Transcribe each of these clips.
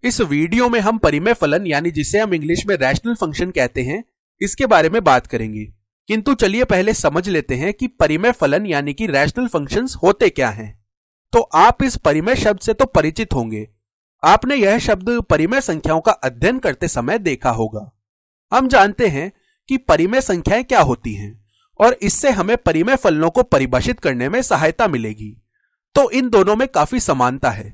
इस वीडियो में हम परिमेय फलन यानी जिसे हम इंग्लिश में रैशनल फंक्शन कहते हैं, इसके बारे में बात करेंगे। किंतु चलिए पहले समझ लेते हैं कि परिमेय फलन यानी कि रैशनल फंक्शंस होते क्या हैं। तो आप इस परिमेय शब्द से तो परिचित होंगे। आपने यह शब्द परिमेय संख्याओं का अध्ययन करते समय देखा होगा। हम जानते हैं कि परिमेय संख्याएं क्या होती हैं और इससे हमें परिमेय फलनों को परिभाषित करने में सहायता मिलेगी। तो इन दोनों में काफी समानता है।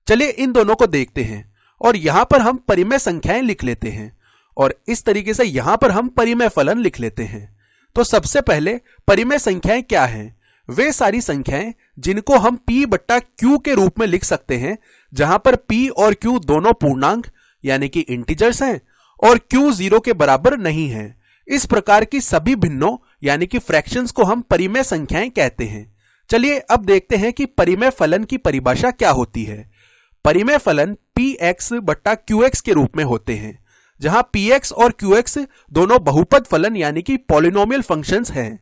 चलिए इन दोनों को देखते हैं और यहां पर हम परिमेय संख्याएं लिख लेते हैं और इस तरीके से यहां पर हम परिमेय फलन लिख लेते हैं। तो सबसे पहले परिमेय संख्याएं क्या हैं? वे सारी संख्याएं जिनको हम p बट्टा q के रूप में लिख सकते हैं, जहां पर p और q दोनों पूर्णांक यानी कि इंटीजर्स हैं और q 0 के बराबर नहीं है। इस प्रकार की सभी भिन्नों यानी कि फ्रैक्शंस को हम परिमेय संख्याएं कहते हैं। चलिए अब देखते हैं कि परिमेय फलन की परिभाषा क्या होती है। परिमेय फलन px बट्टा qx के रूप में होते हैं, जहां px और qx दोनों बहुपद फलन यानी कि पॉलिनोमियल फंक्शंस हैं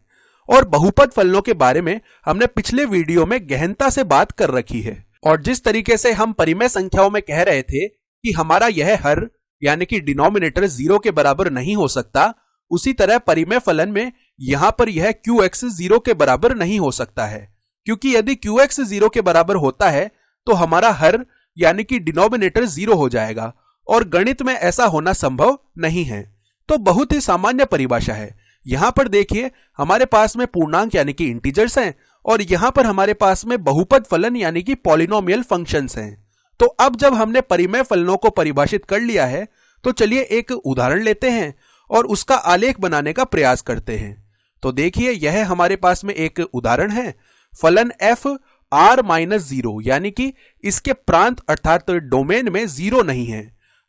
और बहुपद फलनों के बारे में हमने पिछले वीडियो में गहनता से बात कर रखी है। और जिस तरीके से हम परिमेय संख्याओं में कह रहे थे कि हमारा यह हर यानी कि डिनोमिनेटर 0 के बराबर नहीं हो सकता, उसी तरह परिमेय फलन में यहां पर यह qx 0 के बराबर नहीं हो सकता है, क्योंकि यदि qx 0 के बराबर होता है तो हमारा हर यानी कि डिनोमिनेटर 0 हो जाएगा और गणित में ऐसा होना संभव नहीं है। तो बहुत ही सामान्य परिभाषा है। यहां पर देखिए हमारे पास में पूर्णांक यानी कि इंटीजर्स हैं और यहां पर हमारे पास में बहुपद फलन यानी कि पॉलिनोमियल फंक्शंस हैं। तो अब जब हमने परिमेय फलनों को परिभाषित कर लिया है तो चलिए एक उदाहरण लेते हैं और उसका आलेख बनाने का प्रयास करते हैं। तो देखिए यह हमारे पास में एक उदाहरण है। फलन f r-0 यानी कि इसके प्रांत अर्थात डोमेन में 0 नहीं है,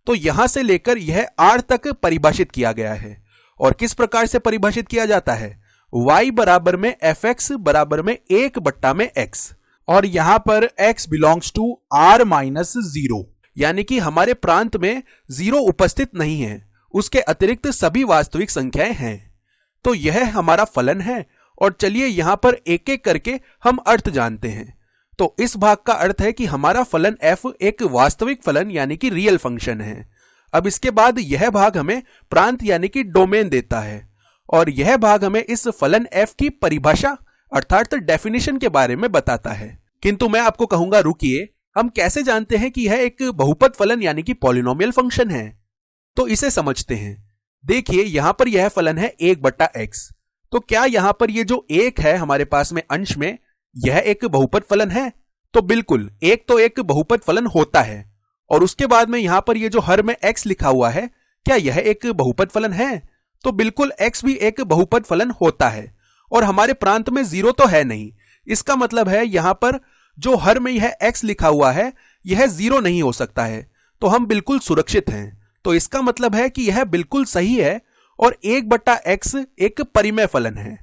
तो यहां से लेकर यह r तक परिभाषित किया गया है। और किस प्रकार से परिभाषित किया जाता है? y बराबर में fx बराबर में 1 बट्टा में x और यहां पर x बिलोंग्स टू r-0 यानी कि हमारे प्रांत में 0 उपस्थित नहीं है, उसके अतिरिक्त सभी वास्तविक संख्याएं हैं। तो यह हमारा फलन है और चलिए यहां पर एक एक करके हम अर्थ जानते हैं। तो इस भाग का अर्थ है कि हमारा फलन f एक वास्तविक फलन यानी कि रियल फंक्शन है। अब इसके बाद यह भाग हमें प्रांत यानी कि डोमेन देता है और यह भाग हमें इस फलन f की परिभाषा अर्थात डेफिनेशन के बारे में बताता है। किंतु मैं आपको कहूंगा रुकिए, हम कैसे जानते हैं कि यह एक बहुपद फलन यानी कि पॉलिनोमियल फंक्शन है? तो इसे समझते हैं। देखिए यहां पर यह फलन है 1 बट्टा x, तो क्या यहां पर ये जो 1 है हमारे पास में अंश में, यह एक बहुपद फलन है? तो बिल्कुल, एक तो एक बहुपद फलन होता है। और उसके बाद में यहां पर ये जो हर में x लिखा हुआ है, क्या यह एक बहुपद फलन है? तो बिल्कुल x भी एक बहुपद फलन होता है और हमारे प्रांत में 0 तो है नहीं। इसका मतलब है यहां पर जो हर में यह x लिखा हुआ है यह 0 नहीं हो सकता है, तो हम बिल्कुल सुरक्षित हैं। तो इसका मतलब है कि यह बिल्कुल सही है और 1 बट्टा x एक परिमेय फलन है।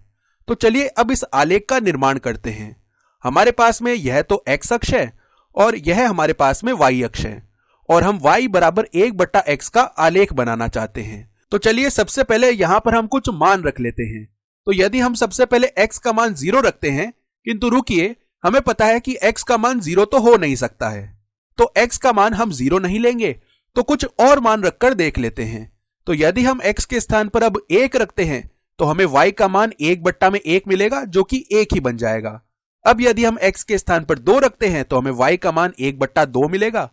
तो चलिए अब इस आलेख का निर्माण करते हैं। हमारे पास में यह तो x अक्ष है और यह हमारे पास में y अक्ष है और हम y बराबर 1 बट्टा x का आलेख बनाना चाहते हैं। तो चलिए सबसे पहले यहां पर हम कुछ मान रख लेते हैं। तो यदि हम सबसे पहले x का मान 0 रखते हैं, किंतु रुकिए, हमें पता है कि x का मान 0 तो हो नहीं सकता है, तो x का मान हम 0 नहीं लेंगे, तो कुछ और मान रखकर देख लेते हैं। तो यदि हम x के स्थान पर अब 1 रखते हैं तो हमें y का मान 1 बट्टा में 1 मिलेगा, जो कि 1 ही बन जाएगा। अब यदि हम x के स्थान पर 2 रखते हैं तो हमें y का मान 1 बट्टा 2 मिलेगा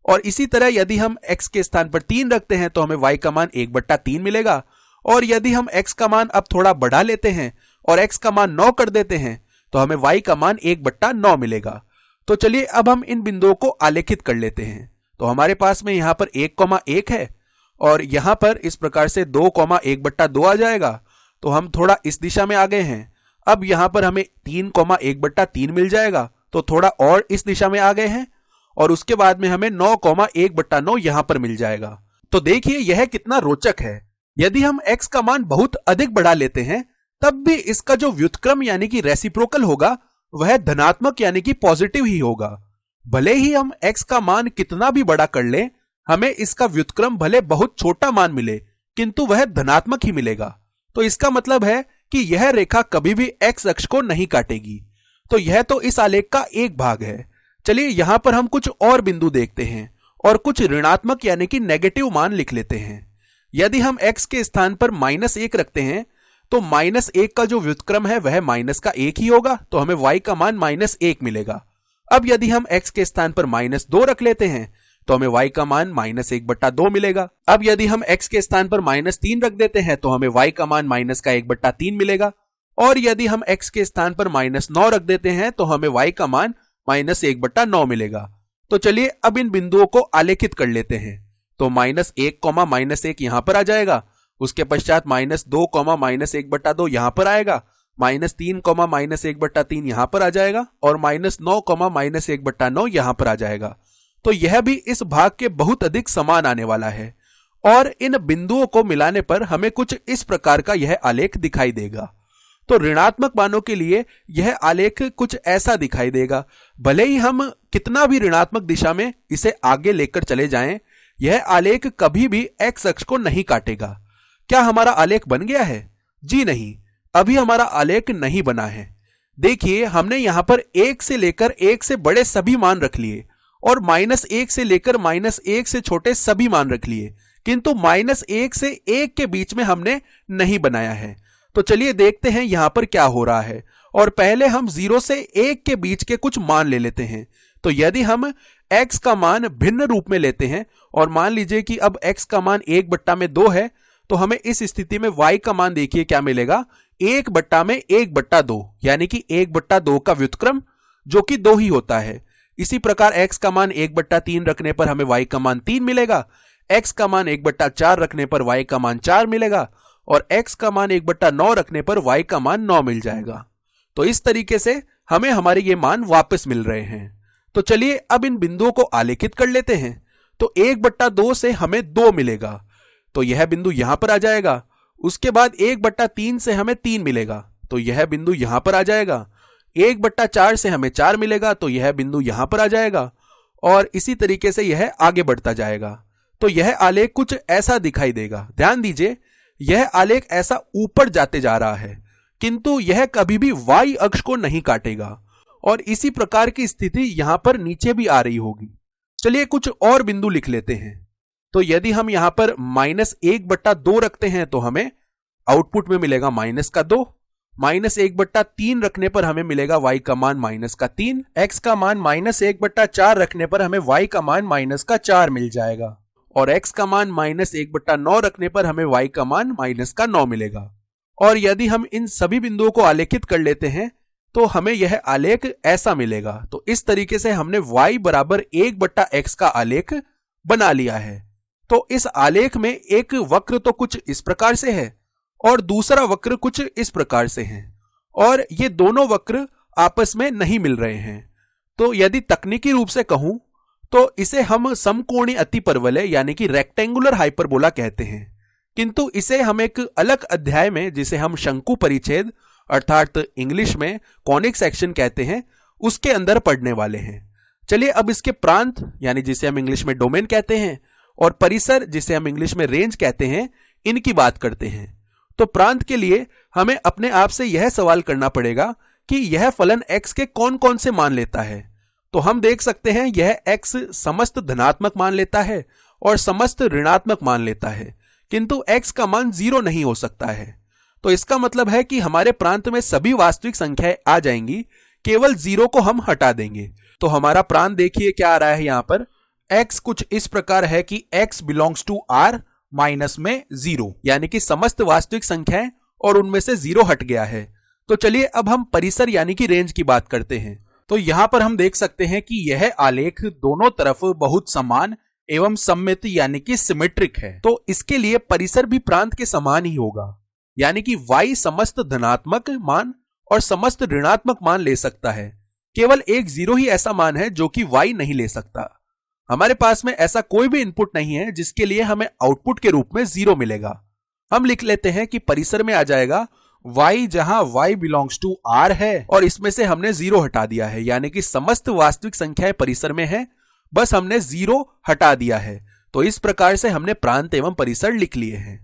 और इसी तरह यदि हम x के स्थान पर 3 रखते हैं तो हमें y का मान 1 बट्टा 3 मिलेगा। और यदि हम x का मान अब थोड़ा बढ़ा लेते हैं और x का मान 9 कर देते हैं तो हमें y का मान 1 बट्टा 9 मिलेगा। तो चलिए अब हम इन बिंदुओं को आलेखित कर लेते हैं। तो हमारे पास में यहाँ पर 1,1 है और यहाँ पर इस प्रकार से 2,1 बट्टा 2 आ जाएगा। तो हम थोड़ा इस दिशा में आ गए हैं। अब यहाँ पर हमें 3,1 बट्टा 3 मिल जाएगा, तो थोड़ा और इस दिशा में आ गए हैं और उसके बाद में हमें 9,1 बट्टा 9 यहाँ पर मिल जाएगा। तो देखिए यह कितना रोचक है। यदि हम x का मान बहुत अधिक बढ़ा लेते हैं तब भी इसका जो व्युत्क्रम यानी कि रेसिप्रोकल होगा वह धनात्मक यानी कि पॉजिटिव ही होगा। भले ही हम x का मान कितना भी बड़ा कर लें, हमें इसका व्युत्क्रम भले बहुत छोटा मान मिले किंतु वह धनात्मक ही मिलेगा। तो इसका मतलब है कि यह रेखा कभी भी x अक्ष को नहीं काटेगी। तो यह तो इस आलेख का एक भाग है। चलिए यहां पर हम कुछ और बिंदु देखते हैं और कुछ ऋणात्मक यानी कि नेगेटिव मान लिख लेते हैं। यदि हम x के स्थान पर -1 रखते हैं तो -1 का जो व्युत्क्रम है वह माइनस का 1 ही होगा, तो हमें y का मान -1 मिलेगा। अब यदि हम x के स्थान पर -2 रख लेते हैं तो हमें y का मान -1/2 मिलेगा। अब यदि हम x के स्थान पर -3 रख देते हैं तो हमें y का मान -1/3 मिलेगा। और यदि हम x के स्थान पर -9 रख देते हैं तो हमें y का मान -1/9 मिलेगा। तो चलिए अब इन बिंदुओं को आलेखित कर लेते हैं। तो -1, -1 यहां पर आ जाएगा, उसके पश्चात -2, -1/2 यहां पर आएगा, -3, -1/3 यहां पर आ जाएगा और -9, -1/9 यहां पर आ जाएगा। तो यह भी इस भाग के बहुत अधिक समान आने वाला है और इन बिंदुओं को मिलाने पर हमें कुछ इस प्रकार का यह आलेख दिखाई देगा। तो ऋणात्मक मानों के लिए यह आलेख कुछ ऐसा दिखाई देगा। भले ही हम कितना भी ऋणात्मक दिशा में इसे आगे लेकर चले जाएं, यह आलेख कभी भी x अक्ष को नहीं काटेगा। क्या हमारा आलेख बन गया है? जी नहीं, अभी हमारा आलेख नहीं बना है। देखिए, हमने यहां पर 1 से लेकर 1 से बड़े सभी मान रख लिए और -1 से लेकर -1 से छोटे सभी मान रख लिए, किंतु -1 से 1 के बीच में हमने नहीं बनाया है। तो चलिए देखते हैं यहां पर क्या हो रहा है। और पहले हम 0 से 1 के बीच के कुछ मान ले लेते हैं। तो यदि हम x का मान भिन्न रूप में लेते हैं और मान लीजिए कि अब x का मान 1/2 है, तो हमें इस स्थिति में y का मान देखिए क्या मिलेगा, 1/1/2 यानी कि 1/2 का व्युत्क्रम जो कि 2 ही होता है। इसी प्रकार x का मान 1/3 रखने पर हमें y का मान 3 मिलेगा, x का मान 1/4 रखने पर y का मान 4 मिलेगा और x का मान 1/9 रखने पर y का मान 9 मिल जाएगा। तो इस तरीके से हमें हमारे ये मान वापस मिल रहे हैं। तो चलिए अब इन बिंदुओं को आलेखित कर लेते हैं। तो 1/2 से हमें 2 मिलेगा, तो यह बिंदु यहां पर आ जाएगा। उसके बाद 1/3 से हमें 3 मिलेगा, तो यह बिंदु यहां पर आ जाएगा। 1/4 से हमें 4 मिलेगा, तो यह बिंदु यहां पर आ जाएगा और इसी तरीके से यह आगे बढ़ता जाएगा। तो यह आलेख कुछ ऐसा दिखाई देगा। ध्यान दीजिए, यह आलेख ऐसा ऊपर जाते जा रहा है, किंतु यह कभी भी y अक्ष को नहीं काटेगा और इसी प्रकार की स्थिति यहां पर नीचे भी आ रही होगी। चलिए कुछ और बिंदु लिख लेते हैं। तो यदि हम यहां पर -1/2 रखते हैं तो हमें आउटपुट में मिलेगा -2, -1/3 रखने पर हमें मिलेगा y का मान -3, x का मान -1/4 रखने पर हमें y का मान -4 मिल जाएगा और x का मान -1/9 रखने पर हमें y का मान -9 मिलेगा। और यदि हम इन सभी बिंदुओं को आलेखित कर लेते हैं तो हमें यह आलेख ऐसा मिलेगा। तो इस तरीके से हमने y बराबर 1/x का आलेख बना लिया है। तो इस आलेख में एक वक्र तो कुछ इस प्रकार से है और दूसरा वक्र कुछ इस प्रकार से है और ये दोनों वक्र आपस में नहीं मिल रहे हैं। तो यदि तकनीकी रूप से कहूं तो इसे हम समकोणीय अतिपरवलय यानी कि रेक्टेंगुलर हाइपरबोला कहते हैं, किंतु इसे हम एक अलग अध्याय में, जिसे हम शंकु परिच्छेद अर्थात इंग्लिश में कॉनिक सेक्शन कहते हैं, उसके अंदर पढ़ने वाले हैं। चलिए अब इसके प्रांत यानी जिसे हम इंग्लिश में डोमेन कहते हैं और परिसर जिसे हम इंग्लिश में रेंज कहते हैं, इनकी बात करते हैं। तो प्रांत के लिए हमें अपने आप से यह सवाल करना पड़ेगा कि यह फलन x के कौन कौन से मान लेता है। तो हम देख सकते हैं यह x समस्त धनात्मक मान लेता है और समस्त ऋणात्मक मान लेता है, किंतु x का मान 0 नहीं हो सकता है। तो इसका मतलब है कि हमारे प्रांत में सभी वास्तविक संख्याएं आ जाएंगी, केवल 0 को हम हटा देंगे। तो हमारा प्रांत देखिए क्या आ रहा है यहाँ पर, x कुछ इस प्रकार है कि x belongs to r minus में 0, यानी कि समस्त वास्तविक संख्याएं और उनमें से 0 हट गया है। तो चलिए अब हम परिसर यानी कि रेंज की बात करते हैं। तो यहां पर हम देख सकते हैं कि यह आलेख दोनों तरफ बहुत समान एवं सममित यानी कि सिमेट्रिक है। तो इसके लिए परिसर भी प्रांत के समान ही होगा, यानी कि y समस्त धनात्मक मान और समस्त ऋणात्मक मान ले सकता है। केवल एक 0 ही ऐसा मान है जो कि y नहीं ले सकता। हमारे पास में ऐसा कोई भी इनपुट नहीं है जिसके लिए हमें आउटपुट के रूप में 0 मिलेगा। हम लिख लेते हैं कि परिसर में आ जाएगा y, जहां y बिलोंग्स टू r है और इसमें से हमने 0 हटा दिया है, यानी कि समस्त वास्तविक संख्याएं परिसर में है, बस हमने 0 हटा दिया है। तो इस प्रकार से हमने प्रांत एवं परिसर लिख लिए हैं।